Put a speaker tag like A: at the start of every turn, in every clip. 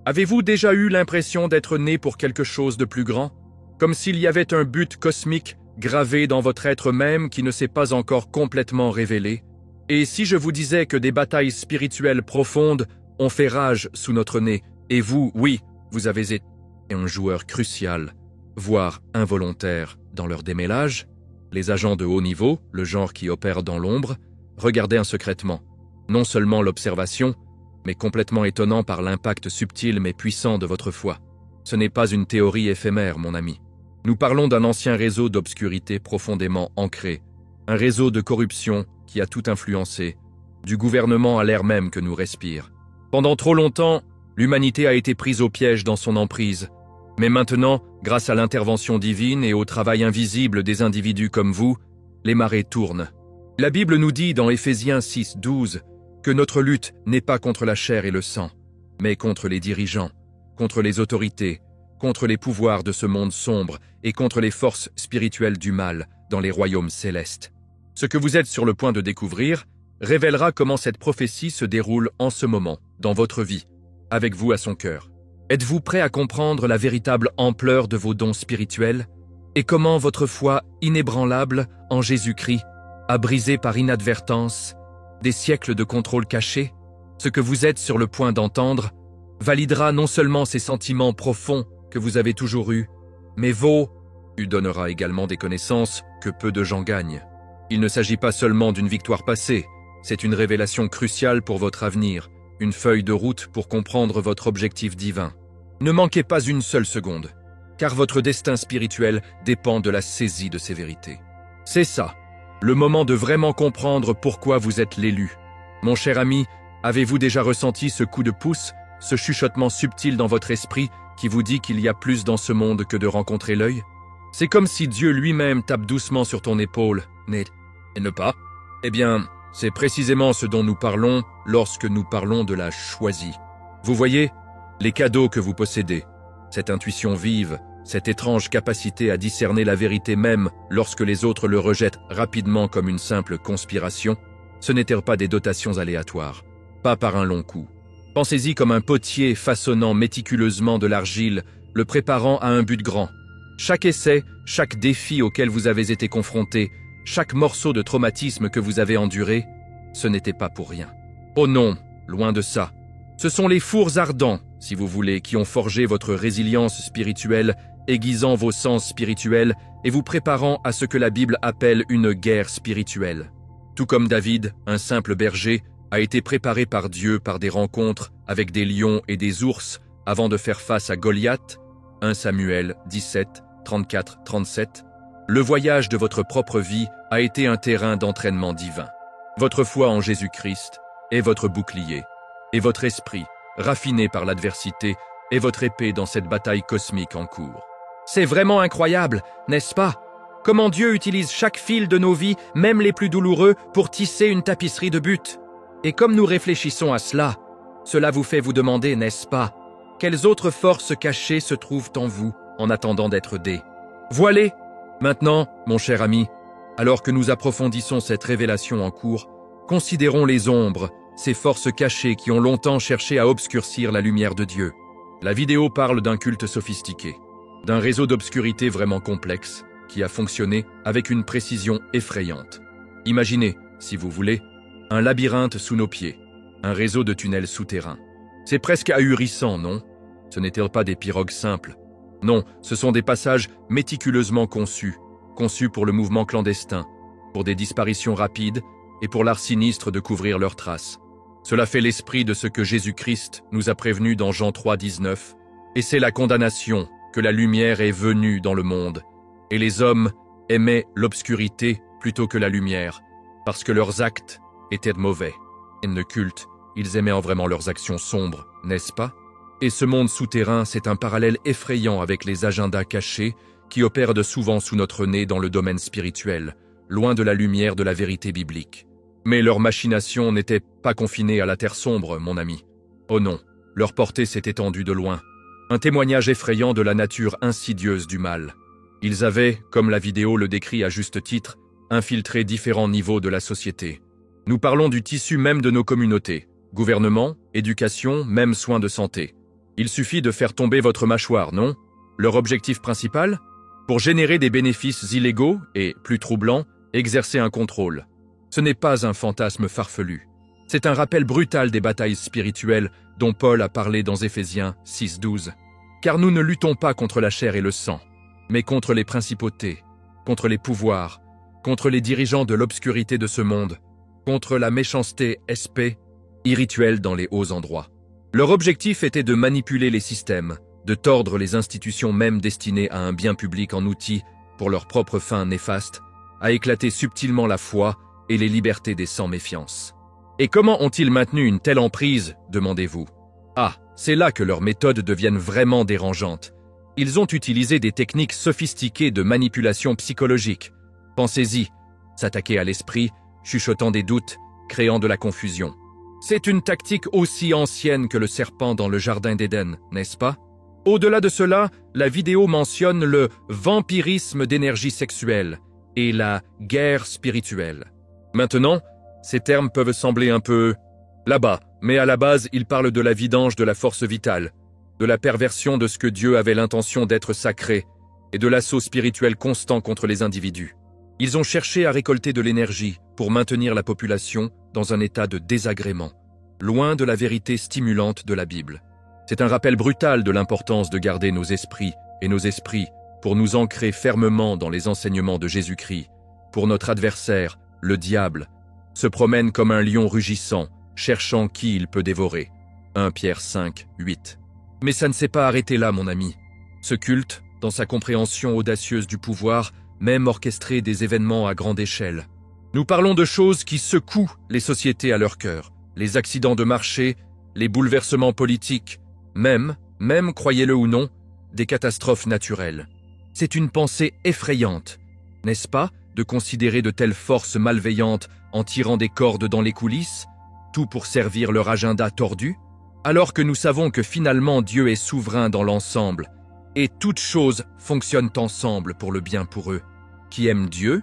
A: Avez-vous déjà eu l'impression d'être né pour quelque chose de plus grand? Comme s'il y avait un but cosmique gravé dans votre être même qui ne s'est pas encore complètement révélé? Et si je vous disais que des batailles spirituelles profondes ont fait rage sous notre nez, et vous, oui, vous avez été un joueur crucial, voire involontaire, dans leur démêlage? Les agents de haut niveau, le genre qui opère dans l'ombre, regardaient secrètement, non seulement l'observation, mais complètement étonnant par l'impact subtil mais puissant de votre foi. Ce n'est pas une théorie éphémère, mon ami. Nous parlons d'un ancien réseau d'obscurité profondément ancré, un réseau de corruption qui a tout influencé, du gouvernement à l'air même que nous respire. Pendant trop longtemps, l'humanité a été prise au piège dans son emprise. Mais maintenant, grâce à l'intervention divine et au travail invisible des individus comme vous, les marées tournent. La Bible nous dit dans Éphésiens 6:12 que notre lutte n'est pas contre la chair et le sang, mais contre les dirigeants, contre les autorités, contre les pouvoirs de ce monde sombre et contre les forces spirituelles du mal dans les royaumes célestes. Ce que vous êtes sur le point de découvrir révélera comment cette prophétie se déroule en ce moment, dans votre vie, avec vous à son cœur. Êtes-vous prêt à comprendre la véritable ampleur de vos dons spirituels et comment votre foi inébranlable en Jésus-Christ a brisé par inadvertance des siècles de contrôle caché? Ce que vous êtes sur le point d'entendre validera non seulement ces sentiments profonds que vous avez toujours eus, mais lui donnera également des connaissances que peu de gens gagnent. Il ne s'agit pas seulement d'une victoire passée, c'est une révélation cruciale pour votre avenir, une feuille de route pour comprendre votre objectif divin. Ne manquez pas une seule seconde, car votre destin spirituel dépend de la saisie de ces vérités. C'est ça, le moment de vraiment comprendre pourquoi vous êtes l'élu. Mon cher ami, avez-vous déjà ressenti ce coup de pouce, ce chuchotement subtil dans votre esprit qui vous dit qu'il y a plus dans ce monde que de rencontrer l'œil? C'est comme si Dieu lui-même tape doucement sur ton épaule, et ne pas. Eh bien, c'est précisément ce dont nous parlons lorsque nous parlons de la choisie. Vous voyez, les cadeaux que vous possédez, cette intuition vive, cette étrange capacité à discerner la vérité même lorsque les autres le rejettent rapidement comme une simple conspiration, ce n'étaient pas des dotations aléatoires, pas par un long coup. Pensez-y comme un potier façonnant méticuleusement de l'argile, le préparant à un but grand. Chaque essai, chaque défi auquel vous avez été confronté, chaque morceau de traumatisme que vous avez enduré, ce n'était pas pour rien. Oh non, loin de ça. Ce sont les fours ardents, si vous voulez, qui ont forgé votre résilience spirituelle, aiguisant vos sens spirituels et vous préparant à ce que la Bible appelle une guerre spirituelle. Tout comme David, un simple berger, a été préparé par Dieu par des rencontres avec des lions et des ours avant de faire face à Goliath, 1 Samuel 17, 34-37, le voyage de votre propre vie a été un terrain d'entraînement divin. Votre foi en Jésus-Christ est votre bouclier, et votre esprit, raffiné par l'adversité, est votre épée dans cette bataille cosmique en cours. C'est vraiment incroyable, n'est-ce pas? Comment Dieu utilise chaque fil de nos vies, même les plus douloureux, pour tisser une tapisserie de buts. Et comme nous réfléchissons à cela vous fait vous demander, n'est-ce pas, quelles autres forces cachées se trouvent en vous en attendant d'être voilées? Maintenant, mon cher ami, alors que nous approfondissons cette révélation en cours, considérons les ombres, ces forces cachées qui ont longtemps cherché à obscurcir la lumière de Dieu. La vidéo parle d'un culte sophistiqué, d'un réseau d'obscurité vraiment complexe, qui a fonctionné avec une précision effrayante. Imaginez, si vous voulez, un labyrinthe sous nos pieds, un réseau de tunnels souterrains. C'est presque ahurissant, non? Ce n'étaient pas des pirogues simples. Non, ce sont des passages méticuleusement conçus pour le mouvement clandestin, pour des disparitions rapides et pour l'art sinistre de couvrir leurs traces. Cela fait l'esprit de ce que Jésus-Christ nous a prévenu dans Jean 3,19, et c'est la condamnation que la lumière est venue dans le monde, et les hommes aimaient l'obscurité plutôt que la lumière, parce que leurs actes étaient mauvais. Et le culte, ils aimaient vraiment leurs actions sombres, n'est-ce pas? Et ce monde souterrain, c'est un parallèle effrayant avec les agendas cachés qui opèrent de souvent sous notre nez dans le domaine spirituel, loin de la lumière de la vérité biblique. Mais leur machination n'était pas confinée à la terre sombre, mon ami. Oh non, leur portée s'est étendue de loin. Un témoignage effrayant de la nature insidieuse du mal. Ils avaient, comme la vidéo le décrit à juste titre, infiltré différents niveaux de la société. Nous parlons du tissu même de nos communautés, gouvernement, éducation, même soins de santé. Il suffit de faire tomber votre mâchoire, non? Leur objectif principal? Pour générer des bénéfices illégaux et, plus troublants, exercer un contrôle. Ce n'est pas un fantasme farfelu. C'est un rappel brutal des batailles spirituelles dont Paul a parlé dans Éphésiens 6:12. Car nous ne luttons pas contre la chair et le sang, mais contre les principautés, contre les pouvoirs, contre les dirigeants de l'obscurité de ce monde, contre la méchanceté irrituelle dans les hauts endroits. Leur objectif était de manipuler les systèmes, de tordre les institutions même destinées à un bien public en outils pour leurs propres fins néfastes, à éclater subtilement la foi et les libertés des sans méfiance. Et comment ont-ils maintenu une telle emprise, demandez-vous? Ah, c'est là que leurs méthodes deviennent vraiment dérangeantes. Ils ont utilisé des techniques sophistiquées de manipulation psychologique. Pensez-y, s'attaquer à l'esprit, chuchotant des doutes, créant de la confusion. C'est une tactique aussi ancienne que le serpent dans le jardin d'Éden, n'est-ce pas? Au-delà de cela, la vidéo mentionne le vampirisme d'énergie sexuelle et la guerre spirituelle. Maintenant, ces termes peuvent sembler un peu là-bas, mais à la base, ils parlent de la vidange de la force vitale, de la perversion de ce que Dieu avait l'intention d'être sacré et de l'assaut spirituel constant contre les individus. Ils ont cherché à récolter de l'énergie pour maintenir la population dans un état de désagrément, loin de la vérité stimulante de la Bible. C'est un rappel brutal de l'importance de garder nos esprits pour nous ancrer fermement dans les enseignements de Jésus-Christ. Pour notre adversaire, le diable, se promène comme un lion rugissant, cherchant qui il peut dévorer. 1 Pierre 5, 8. Mais ça ne s'est pas arrêté là, mon ami. Ce culte, dans sa compréhension audacieuse du pouvoir, même orchestré des événements à grande échelle. Nous parlons de choses qui secouent les sociétés à leur cœur, les accidents de marché, les bouleversements politiques, même, croyez-le ou non, des catastrophes naturelles. C'est une pensée effrayante, n'est-ce pas, de considérer de telles forces malveillantes en tirant des cordes dans les coulisses, tout pour servir leur agenda tordu, alors que nous savons que finalement Dieu est souverain dans l'ensemble, et toutes choses fonctionnent ensemble pour le bien pour eux. Qui aiment Dieu,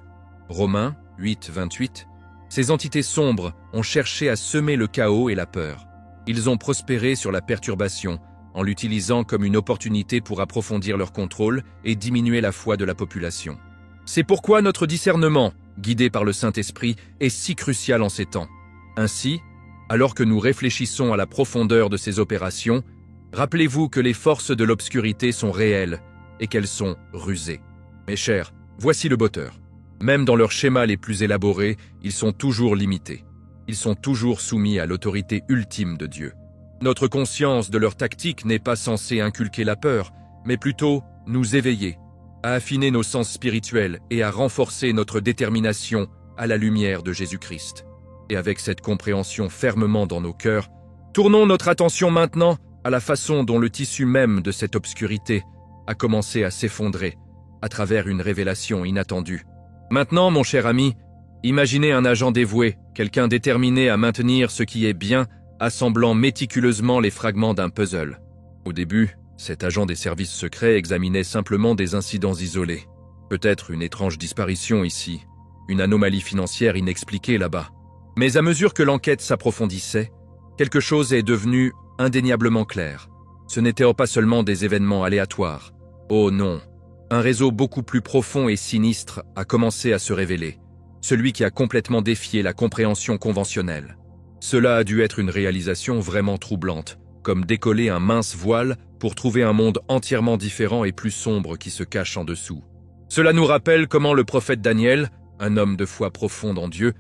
A: Romains 8, 28, ces entités sombres ont cherché à semer le chaos et la peur. Ils ont prospéré sur la perturbation, en l'utilisant comme une opportunité pour approfondir leur contrôle et diminuer la foi de la population. C'est pourquoi notre discernement, guidé par le Saint-Esprit, est si crucial en ces temps. Ainsi, alors que nous réfléchissons à la profondeur de ces opérations, rappelez-vous que les forces de l'obscurité sont réelles et qu'elles sont rusées. Mes chers, voici le botteur. Même dans leurs schémas les plus élaborés, ils sont toujours limités. Ils sont toujours soumis à l'autorité ultime de Dieu. Notre conscience de leur tactique n'est pas censée inculquer la peur, mais plutôt nous éveiller, à affiner nos sens spirituels et à renforcer notre détermination à la lumière de Jésus-Christ. Et avec cette compréhension fermement dans nos cœurs, tournons notre attention maintenant à la façon dont le tissu même de cette obscurité a commencé à s'effondrer à travers une révélation inattendue. Maintenant, mon cher ami, imaginez un agent dévoué, quelqu'un déterminé à maintenir ce qui est bien, assemblant méticuleusement les fragments d'un puzzle. Au début, cet agent des services secrets examinait simplement des incidents isolés. Peut-être une étrange disparition ici, une anomalie financière inexpliquée là-bas. Mais à mesure que l'enquête s'approfondissait, quelque chose est devenu indéniablement clair. Ce n'étaient pas seulement des événements aléatoires. Oh non, un réseau beaucoup plus profond et sinistre a commencé à se révéler, celui qui a complètement défié la compréhension conventionnelle. Cela a dû être une réalisation vraiment troublante, comme décoller un mince voile pour trouver un monde entièrement différent et plus sombre qui se cache en dessous. Cela nous rappelle comment le prophète Daniel, un homme de foi profonde en Dieu,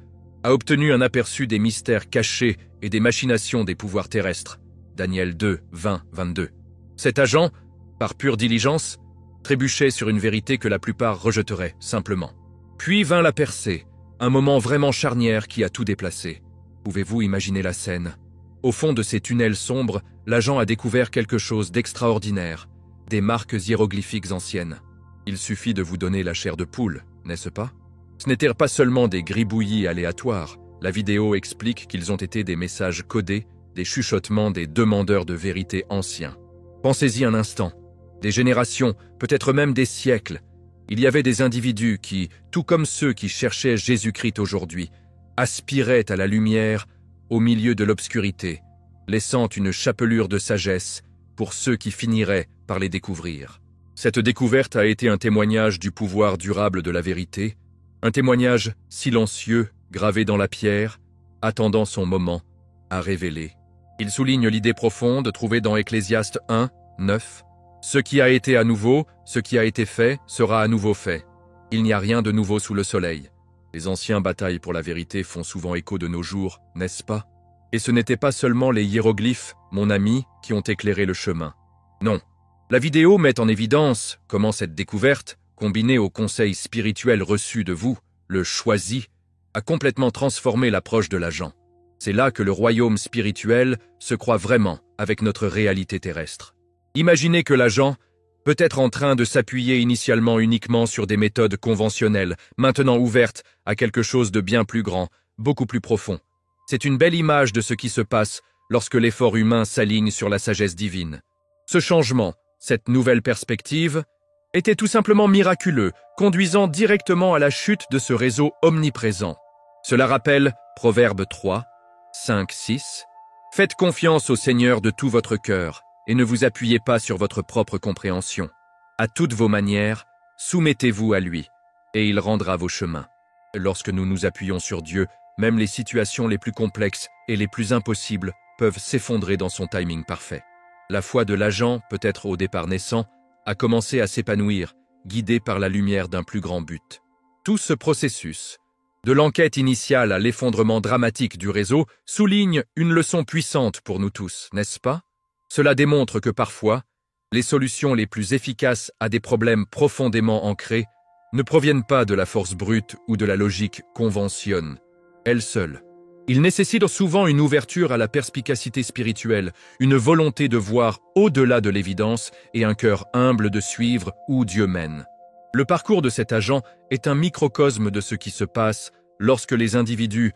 A: a obtenu un aperçu des mystères cachés et des machinations des pouvoirs terrestres. Daniel 2, 20, 22. Cet agent, par pure diligence, trébuchait sur une vérité que la plupart rejeteraient, simplement. Puis vint la percée, un moment vraiment charnière qui a tout déplacé. Pouvez-vous imaginer la scène? Au fond de ces tunnels sombres, l'agent a découvert quelque chose d'extraordinaire, des marques hiéroglyphiques anciennes. Il suffit de vous donner la chair de poule, n'est-ce pas? Ce n'étaient pas seulement des gribouillis aléatoires. La vidéo explique qu'ils ont été des messages codés, des chuchotements des demandeurs de vérité anciens. Pensez-y un instant. Des générations, peut-être même des siècles. Il y avait des individus qui, tout comme ceux qui cherchaient Jésus-Christ aujourd'hui, aspiraient à la lumière au milieu de l'obscurité, laissant une chapelure de sagesse pour ceux qui finiraient par les découvrir. Cette découverte a été un témoignage du pouvoir durable de la vérité, un témoignage silencieux, gravé dans la pierre, attendant son moment à révéler. Il souligne l'idée profonde trouvée dans Ecclésiaste 1, 9. « Ce qui a été à nouveau, ce qui a été fait, sera à nouveau fait. Il n'y a rien de nouveau sous le soleil. » Les anciens batailles pour la vérité font souvent écho de nos jours, n'est-ce pas? Et ce n'étaient pas seulement les hiéroglyphes, mon ami, qui ont éclairé le chemin. Non. La vidéo met en évidence comment cette découverte, combinée aux conseils spirituels reçus de vous, le choisi, a complètement transformé l'approche de l'agent. C'est là que le royaume spirituel se croit vraiment avec notre réalité terrestre. Imaginez que l'agent peut être en train de s'appuyer initialement uniquement sur des méthodes conventionnelles, maintenant ouvertes à quelque chose de bien plus grand, beaucoup plus profond. C'est une belle image de ce qui se passe lorsque l'effort humain s'aligne sur la sagesse divine. Ce changement, cette nouvelle perspective, était tout simplement miraculeux, conduisant directement à la chute de ce réseau omniprésent. Cela rappelle Proverbe 3, 5, 6. « Faites confiance au Seigneur de tout votre cœur, et ne vous appuyez pas sur votre propre compréhension. À toutes vos manières, soumettez-vous à lui, et il rendra vos chemins. » Lorsque nous nous appuyons sur Dieu, même les situations les plus complexes et les plus impossibles peuvent s'effondrer dans son timing parfait. La foi de l'agent, peut-être au départ naissant, a commencé à s'épanouir, guidée par la lumière d'un plus grand but. Tout ce processus, de l'enquête initiale à l'effondrement dramatique du réseau, souligne une leçon puissante pour nous tous, n'est-ce pas? Cela démontre que parfois, les solutions les plus efficaces à des problèmes profondément ancrés ne proviennent pas de la force brute ou de la logique conventionne, elles seules. Ils nécessitent souvent une ouverture à la perspicacité spirituelle, une volonté de voir au-delà de l'évidence et un cœur humble de suivre où Dieu mène. Le parcours de cet agent est un microcosme de ce qui se passe lorsque les individus,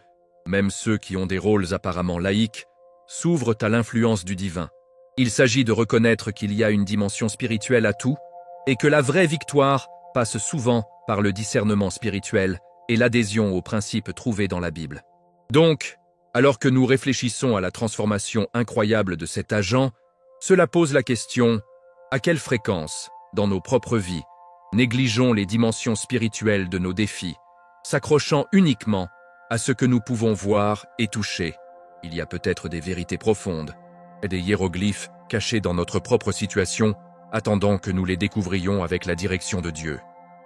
A: même ceux qui ont des rôles apparemment laïques, s'ouvrent à l'influence du divin. Il s'agit de reconnaître qu'il y a une dimension spirituelle à tout et que la vraie victoire passe souvent par le discernement spirituel et l'adhésion aux principes trouvés dans la Bible. Donc, alors que nous réfléchissons à la transformation incroyable de cet agent, cela pose la question, à quelle fréquence, dans nos propres vies, négligeons les dimensions spirituelles de nos défis, s'accrochant uniquement à ce que nous pouvons voir et toucher? Il y a peut-être des vérités profondes, et des hiéroglyphes cachés dans notre propre situation, attendant que nous les découvrions avec la direction de Dieu.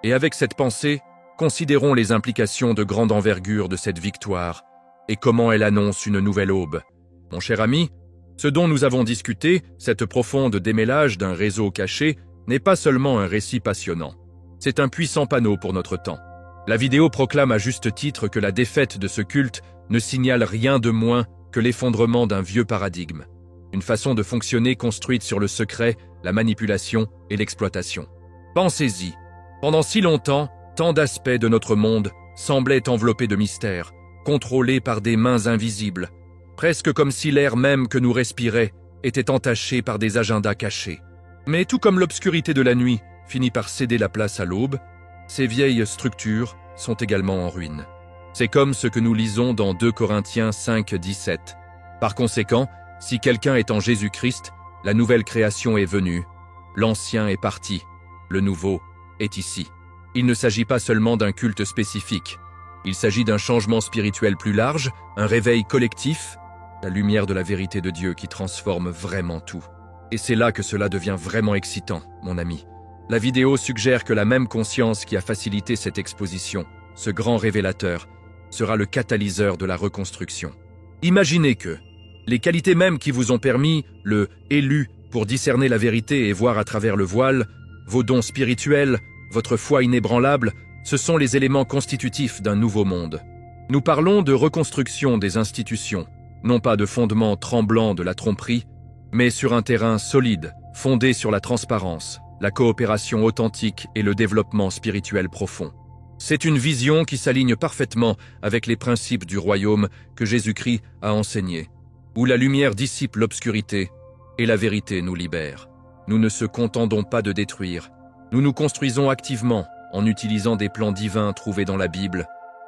A: Et avec cette pensée, considérons les implications de grande envergure de cette victoire, et comment elle annonce une nouvelle aube. Mon cher ami, ce dont nous avons discuté, cette profonde démêlage d'un réseau caché, n'est pas seulement un récit passionnant. C'est un puissant panneau pour notre temps. La vidéo proclame à juste titre que la défaite de ce culte ne signale rien de moins que l'effondrement d'un vieux paradigme. Une façon de fonctionner construite sur le secret, la manipulation et l'exploitation. Pensez-y. Pendant si longtemps, tant d'aspects de notre monde semblaient enveloppés de mystères, contrôlés par des mains invisibles, presque comme si l'air même que nous respirions était entaché par des agendas cachés. Mais tout comme l'obscurité de la nuit finit par céder la place à l'aube, ces vieilles structures sont également en ruine. C'est comme ce que nous lisons dans 2 Corinthiens 5, 17. Par conséquent, si quelqu'un est en Jésus-Christ, la nouvelle création est venue, l'ancien est parti, le nouveau est ici. Il ne s'agit pas seulement d'un culte spécifique, il s'agit d'un changement spirituel plus large, un réveil collectif, la lumière de la vérité de Dieu qui transforme vraiment tout. Et c'est là que cela devient vraiment excitant, mon ami. La vidéo suggère que la même conscience qui a facilité cette exposition, ce grand révélateur, sera le catalyseur de la reconstruction. Imaginez que les qualités mêmes qui vous ont permis le « élu » pour discerner la vérité et voir à travers le voile, vos dons spirituels, votre foi inébranlable, ce sont les éléments constitutifs d'un nouveau monde. Nous parlons de reconstruction des institutions, non pas de fondements tremblants de la tromperie, mais sur un terrain solide, fondé sur la transparence, la coopération authentique et le développement spirituel profond. C'est une vision qui s'aligne parfaitement avec les principes du royaume que Jésus-Christ a enseigné, où la lumière dissipe l'obscurité et la vérité nous libère. Nous ne se contendons pas de détruire, nous nous construisons activement en utilisant des plans divins trouvés dans la Bible,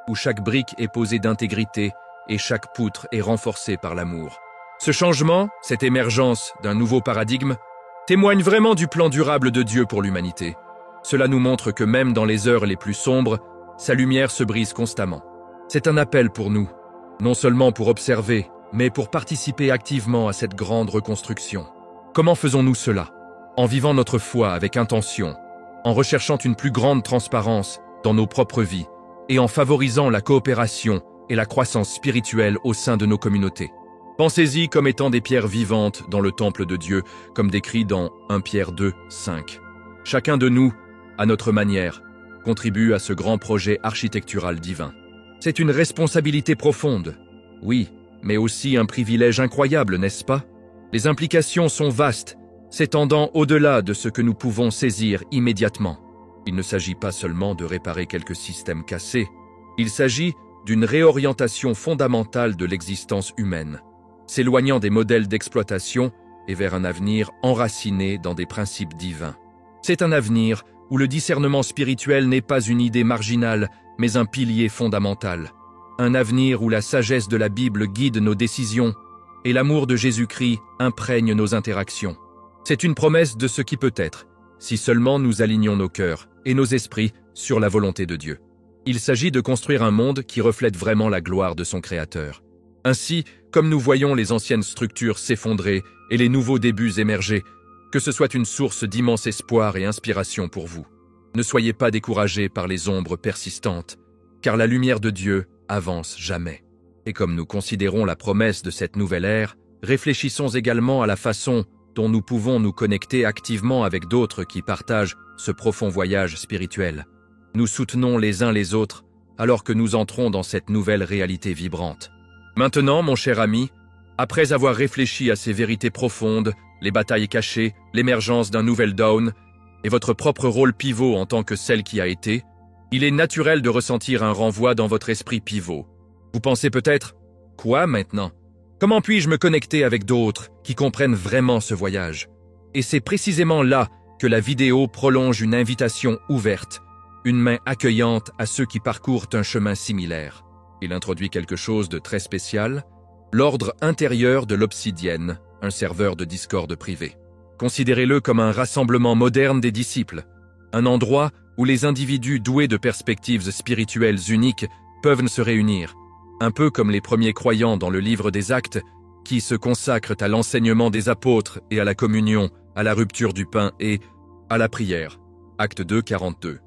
A: où chaque brique est posée d'intégrité et chaque poutre est renforcée par l'amour. Ce changement, cette émergence d'un nouveau paradigme, témoigne vraiment du plan durable de Dieu pour l'humanité. Cela nous montre que même dans les heures les plus sombres, sa lumière se brise constamment. C'est un appel pour nous, non seulement pour observer, mais pour participer activement à cette grande reconstruction. Comment faisons-nous cela? En vivant notre foi avec intention, en recherchant une plus grande transparence dans nos propres vies et en favorisant la coopération et la croissance spirituelle au sein de nos communautés. Pensez-y comme étant des pierres vivantes dans le temple de Dieu, comme décrit dans 1 Pierre 2, 5. Chacun de nous, à notre manière, contribue à ce grand projet architectural divin. C'est une responsabilité profonde, oui, mais aussi un privilège incroyable, n'est-ce pas? Les implications sont vastes, s'étendant au-delà de ce que nous pouvons saisir immédiatement. Il ne s'agit pas seulement de réparer quelques systèmes cassés, il s'agit d'une réorientation fondamentale de l'existence humaine, s'éloignant des modèles d'exploitation et vers un avenir enraciné dans des principes divins. C'est un avenir où le discernement spirituel n'est pas une idée marginale, mais un pilier fondamental. Un avenir où la sagesse de la Bible guide nos décisions et l'amour de Jésus-Christ imprègne nos interactions. C'est une promesse de ce qui peut être, si seulement nous alignons nos cœurs et nos esprits sur la volonté de Dieu. Il s'agit de construire un monde qui reflète vraiment la gloire de son Créateur. Ainsi, comme nous voyons les anciennes structures s'effondrer et les nouveaux débuts émerger, que ce soit une source d'immense espoir et inspiration pour vous. Ne soyez pas découragés par les ombres persistantes, car la lumière de Dieu avance jamais. Et comme nous considérons la promesse de cette nouvelle ère, réfléchissons également à la façon dont nous pouvons nous connecter activement avec d'autres qui partagent ce profond voyage spirituel. Nous soutenons les uns les autres alors que nous entrons dans cette nouvelle réalité vibrante. Maintenant, mon cher ami, après avoir réfléchi à ces vérités profondes, les batailles cachées, l'émergence d'un nouvel Dawn et votre propre rôle pivot en tant que celle qui a été, il est naturel de ressentir un renvoi dans votre esprit pivot. Vous pensez peut-être « Quoi maintenant ? Comment puis-je me connecter avec d'autres qui comprennent vraiment ce voyage ?» Et c'est précisément là que la vidéo prolonge une invitation ouverte, une main accueillante à ceux qui parcourent un chemin similaire. Il introduit quelque chose de très spécial, l'ordre intérieur de l'Obsidienne, un serveur de Discord privé. Considérez-le comme un rassemblement moderne des disciples, un endroit où les individus doués de perspectives spirituelles uniques peuvent se réunir, un peu comme les premiers croyants dans le livre des Actes qui se consacrent à l'enseignement des apôtres et à la communion, à la rupture du pain et à la prière. Acte 2, 42.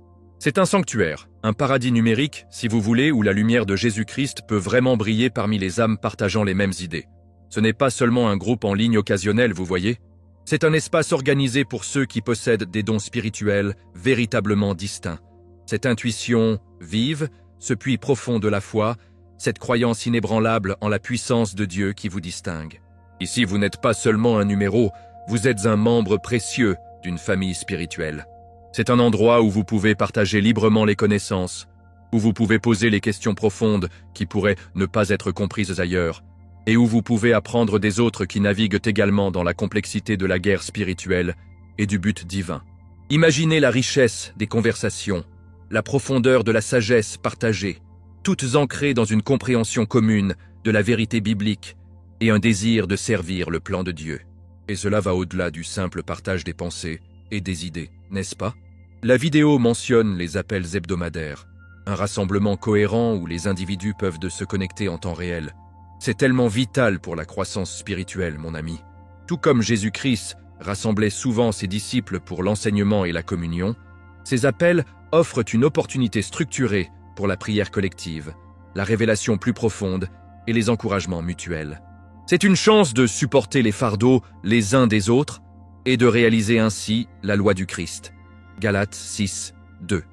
A: C'est un sanctuaire, un paradis numérique, si vous voulez, où la lumière de Jésus-Christ peut vraiment briller parmi les âmes partageant les mêmes idées. Ce n'est pas seulement un groupe en ligne occasionnel, vous voyez. C'est un espace organisé pour ceux qui possèdent des dons spirituels véritablement distincts. Cette intuition vive, ce puits profond de la foi, cette croyance inébranlable en la puissance de Dieu qui vous distingue. Ici, vous n'êtes pas seulement un numéro, vous êtes un membre précieux d'une famille spirituelle. C'est un endroit où vous pouvez partager librement les connaissances, où vous pouvez poser les questions profondes qui pourraient ne pas être comprises ailleurs, et où vous pouvez apprendre des autres qui naviguent également dans la complexité de la guerre spirituelle et du but divin. Imaginez la richesse des conversations, la profondeur de la sagesse partagée, toutes ancrées dans une compréhension commune de la vérité biblique et un désir de servir le plan de Dieu. Et cela va au-delà du simple partage des pensées et des idées, n'est-ce pas? La vidéo mentionne les appels hebdomadaires, un rassemblement cohérent où les individus peuvent se connecter en temps réel. C'est tellement vital pour la croissance spirituelle, mon ami. Tout comme Jésus-Christ rassemblait souvent ses disciples pour l'enseignement et la communion, ces appels offrent une opportunité structurée pour la prière collective, la révélation plus profonde et les encouragements mutuels. C'est une chance de supporter les fardeaux les uns des autres et de réaliser ainsi la loi du Christ. Galates 6, 2.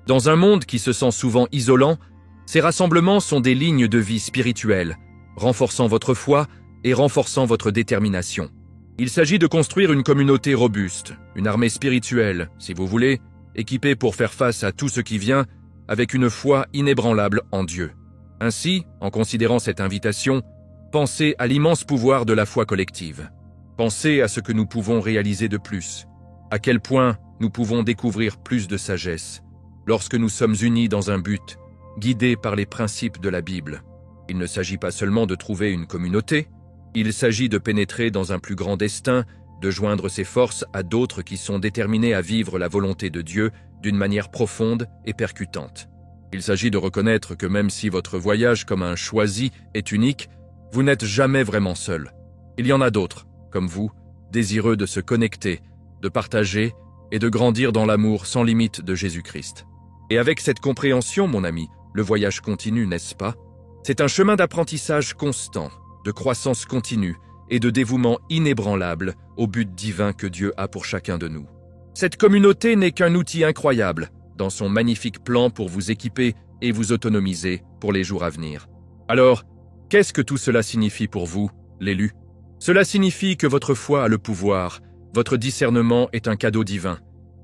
A: Dans un monde qui se sent souvent isolant, ces rassemblements sont des lignes de vie spirituelles, renforçant votre foi et renforçant votre détermination. Il s'agit de construire une communauté robuste, une armée spirituelle, si vous voulez, équipée pour faire face à tout ce qui vient, avec une foi inébranlable en Dieu. Ainsi, en considérant cette invitation, pensez à l'immense pouvoir de la foi collective. Pensez à ce que nous pouvons réaliser de plus, à quel point nous pouvons découvrir plus de sagesse, lorsque nous sommes unis dans un but, guidés par les principes de la Bible. Il ne s'agit pas seulement de trouver une communauté, il s'agit de pénétrer dans un plus grand destin, de joindre ses forces à d'autres qui sont déterminés à vivre la volonté de Dieu d'une manière profonde et percutante. Il s'agit de reconnaître que même si votre voyage comme un choisi est unique, vous n'êtes jamais vraiment seul. Il y en a d'autres, comme vous, désireux de se connecter, de partager et de grandir dans l'amour sans limite de Jésus-Christ. Et avec cette compréhension, mon ami, le voyage continue, n'est-ce pas? C'est un chemin d'apprentissage constant, de croissance continue et de dévouement inébranlable au but divin que Dieu a pour chacun de nous. Cette communauté n'est qu'un outil incroyable dans son magnifique plan pour vous équiper et vous autonomiser pour les jours à venir. Alors, qu'est-ce que tout cela signifie pour vous, l'élu? Cela signifie que votre foi a le pouvoir, votre discernement est un cadeau divin,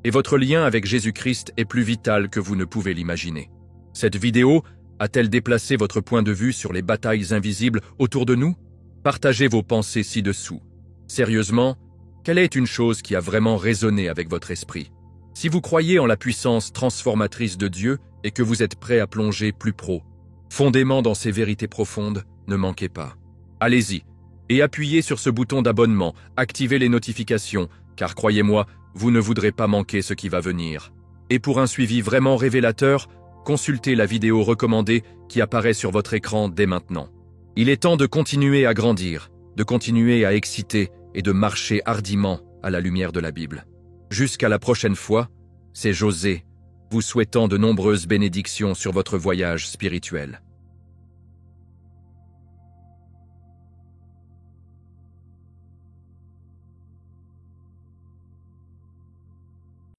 A: et votre lien avec Jésus-Christ est plus vital que vous ne pouvez l'imaginer. Cette vidéo a-t-elle déplacé votre point de vue sur les batailles invisibles autour de nous? Partagez vos pensées ci-dessous. Sérieusement, quelle est une chose qui a vraiment résonné avec votre esprit? Si vous croyez en la puissance transformatrice de Dieu et que vous êtes prêt à plonger plus profondément dans ces vérités profondes, ne manquez pas. Allez-y et appuyez sur ce bouton d'abonnement, activez les notifications, car croyez-moi, vous ne voudrez pas manquer ce qui va venir. Et pour un suivi vraiment révélateur, consultez la vidéo recommandée qui apparaît sur votre écran dès maintenant. Il est temps de continuer à grandir, de continuer à exciter et de marcher hardiment à la lumière de la Bible. Jusqu'à la prochaine fois, c'est José, vous souhaitant de nombreuses bénédictions sur votre voyage spirituel.